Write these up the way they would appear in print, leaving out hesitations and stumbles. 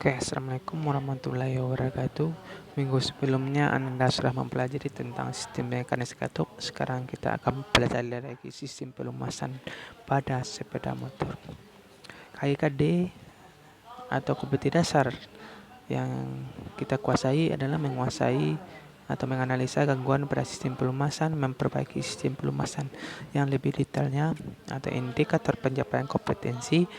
Oke, Assalamualaikum warahmatullahi wabarakatuh. Minggu sebelumnya Anda sudah mempelajari tentang sistem mekanis katup. Sekarang kita akan pelajari lagi sistem pelumasan pada sepeda motor. KIKD atau kompetensi dasar yang kita kuasai adalah menguasai atau menganalisa gangguan pada sistem pelumasan, memperbaiki sistem pelumasan. Yang lebih detailnya atau indikator pencapaian kompetensi.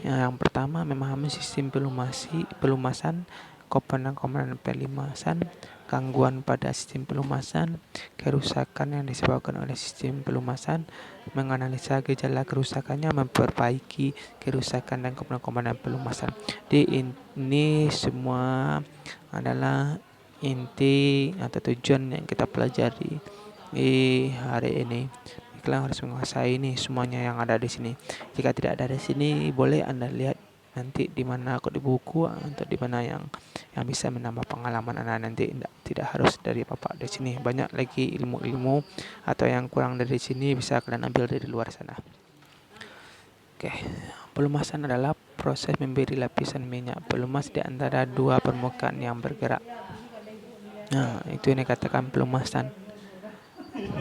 Yang pertama, memahami sistem pelumasan, komponen-komponen pelumasan, gangguan pada sistem pelumasan, kerusakan yang disebabkan oleh sistem pelumasan, menganalisa gejala kerusakannya, memperbaiki kerusakan dan komponen-komponen pelumasan. Ini semua adalah inti atau tujuan yang kita pelajari di hari ini. Kalian harus menguasai ini semuanya yang ada di sini. Jika tidak ada di sini, boleh Anda lihat nanti di mana di buku atau di mana yang bisa menambah pengalaman Anda nanti. Tidak harus dari Bapak di sini. Banyak lagi ilmu-ilmu atau yang kurang dari sini bisa kalian ambil dari luar sana. Oke. Pelumasan adalah proses memberi lapisan minyak pelumas di antara dua permukaan yang bergerak. Nah, itu yang dikatakan pelumasan.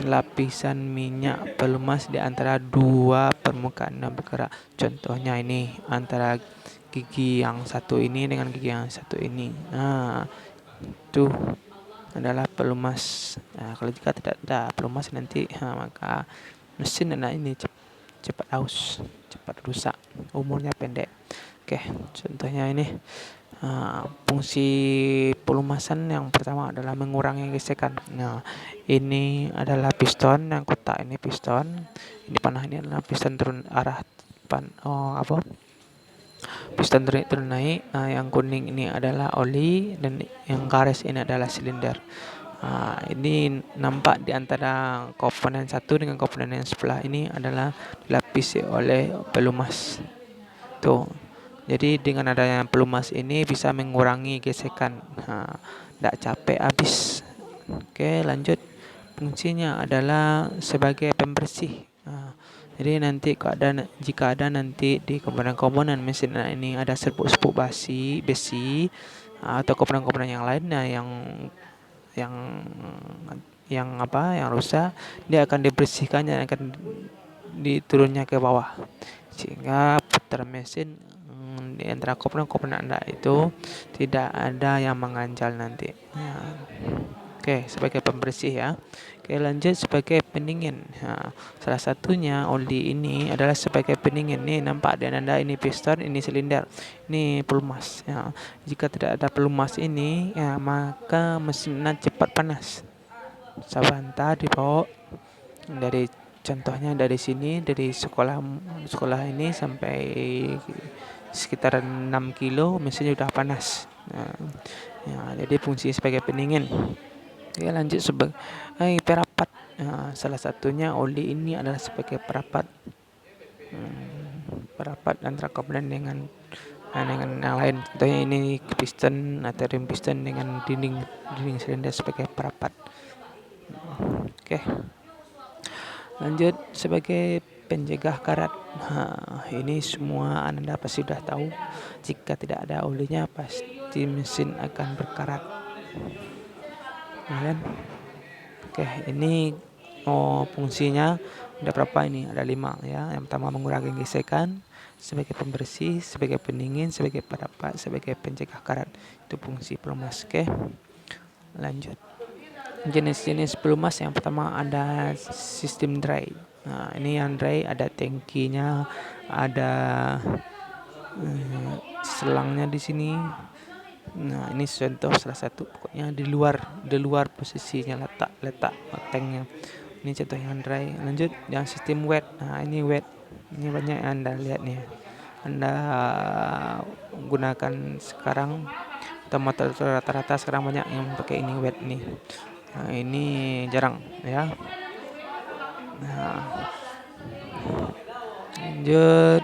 Lapisan minyak pelumas di antara dua permukaan yang bergerak. Contohnya ini antara gigi yang satu ini dengan gigi yang satu ini. Nah, itu adalah pelumas. Nah, kalau jika tidak ada pelumas nanti maka mesin anak ini cepat aus, cepat rusak, umurnya pendek. Oke, contohnya ini. Fungsi pelumasan yang pertama adalah mengurangi gesekan. Nah, ini adalah piston yang kotak ini piston. Ini panah ini adalah piston turun arah piston turun naik. Yang kuning ini adalah oli dan yang garis ini adalah silinder. Ini nampak di antara komponen satu dengan komponen yang sebelah ini adalah dilapisi oleh pelumas. Tuh. Jadi dengan adanya pelumas ini bisa mengurangi gesekan. Tidak capek habis. Oke, lanjut. Fungsinya adalah sebagai pembersih. Jadi nanti jika ada nanti di komponen-komponen mesin ini ada serbuk-serbuk besi atau komponen-komponen yang lainnya yang rusak, dia akan dibersihkan dan akan diturunnya ke bawah sehingga putar mesin di antara komponen-komponen Anda itu tidak ada yang menganjal nanti. Oke, sebagai pembersih ya. Oke, lanjut sebagai pendingin. Salah satunya oli ini adalah sebagai pendingin. Nih nampak di Anda ini piston, ini silinder, ini pelumas. Jika tidak ada pelumas ini, maka mesin Anda cepat panas. Sabanta dibawa dari contohnya dari sini, dari sekolah ini sampai sekitar 6 kilo mesinnya sudah panas. Jadi fungsi sebagai pendingin. Oke, lanjut sebagai perapat. Salah satunya oli ini adalah sebagai perapat. Perapat antara komponen dengan yang lain. Contohnya ini piston atau rim piston dengan dinding silinder sebagai perapat. Oke. Lanjut sebagai penjaga karat. Ini semua Anda pasti sudah tahu. Jika tidak ada olinya pasti mesin akan berkarat. Ya kan? Oke, ini fungsinya ada berapa ini? Ada 5 ya. Yang pertama mengurangi gesekan, sebagai pembersih, sebagai pendingin, sebagai perapat, sebagai penjaga karat. Itu fungsi pelumas. Oke. Lanjut. Jenis-jenis pelumas yang pertama ada sistem dry. Ini yang dry ada tangkinya, ada selangnya di sini. Ini contoh salah satu, pokoknya di luar posisinya letak tanknya. Ini contoh yang dry. Lanjut yang sistem wet. Ini wet. Ini banyak yang Anda lihat nih. Anda gunakan sekarang motor rata-rata sekarang banyak yang pakai ini wet nih. Ini jarang ya. Lanjut.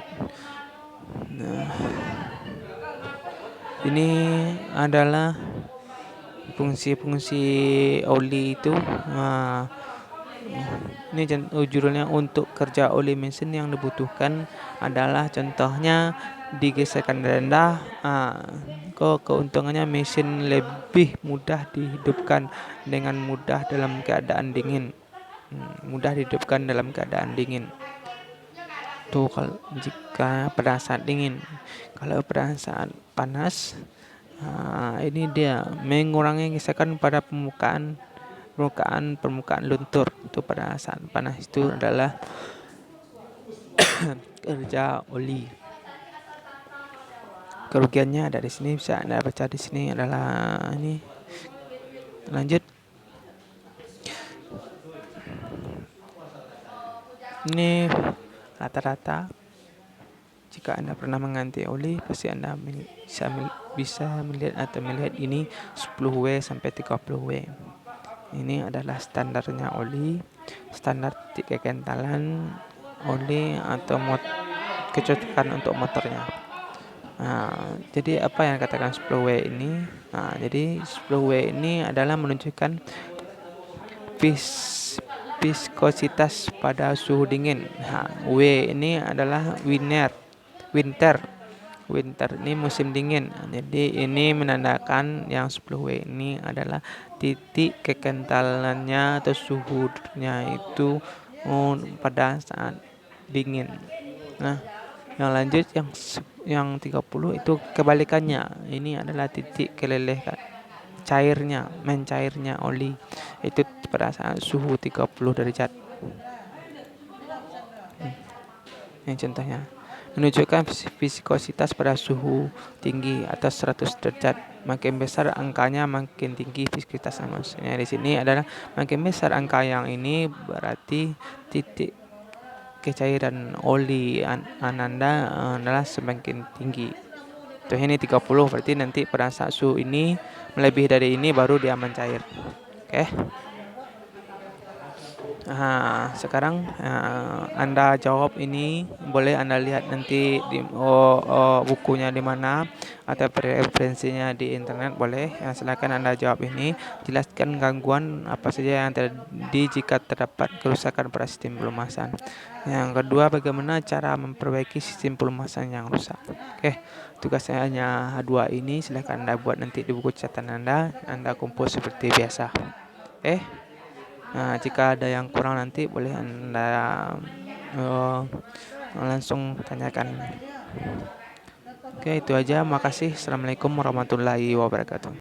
Ini adalah fungsi-fungsi oli itu. Ini judulnya untuk kerja oli mesin yang dibutuhkan adalah contohnya digeserkan rendah, kok keuntungannya mesin lebih mudah dihidupkan dengan mudah dalam keadaan dingin. Mudah dihidupkan dalam keadaan dingin. Tuh kalau jika pada saat dingin. Kalau pada saat panas, ini dia mengurangi gesekan pada permukaan luntur. Itu pada saat panas itu adalah kerja oli. Kerugiannya ada di sini, bisa Anda baca di sini adalah ini. Lanjut. Ini rata-rata jika Anda pernah mengganti oli, pasti Anda bisa melihat ini 10W sampai 30W. Ini adalah standarnya oli, standar titik kekentalan oli atau kecocokan untuk motornya. Jadi apa yang katakan 10W ini? Jadi 10W ini adalah menunjukkan viskositas pada suhu dingin. W ini adalah winter ini musim dingin. Jadi ini menandakan yang 10W ini adalah titik kekentalannya atau suhunya itu pada saat dingin. Yang lanjut yang 30 itu kebalikannya. Ini adalah titik kelelehan mencairnya oli. Itu pada saat suhu 30 derajat. Yang contohnya menunjukkan viskositas pada suhu tinggi atas 100 derajat. Makin besar angkanya makin tinggi viskositasnya. Maksudnya di sini adalah makin besar angka yang ini berarti titik kecairan oli Anda adalah semakin tinggi. Tuh ini 30 berarti nanti pada saat suhu ini melebihi dari ini baru dia mencair. Oke. Sekarang Anda jawab ini, boleh Anda lihat nanti di bukunya di mana atau referensinya di internet, boleh. Silakan Anda jawab ini. Jelaskan gangguan apa saja yang terjadi jika terdapat kerusakan pada sistem pelumasan. Yang kedua, bagaimana cara memperbaiki sistem pelumasan yang rusak. Oke, tugasnya hanya 2 ini. Silakan Anda buat nanti di buku catatan Anda kumpul seperti biasa. Oke. Jika ada yang kurang nanti boleh Anda langsung tanyakan. Oke, itu aja. Makasih. Assalamualaikum warahmatullahi wabarakatuh.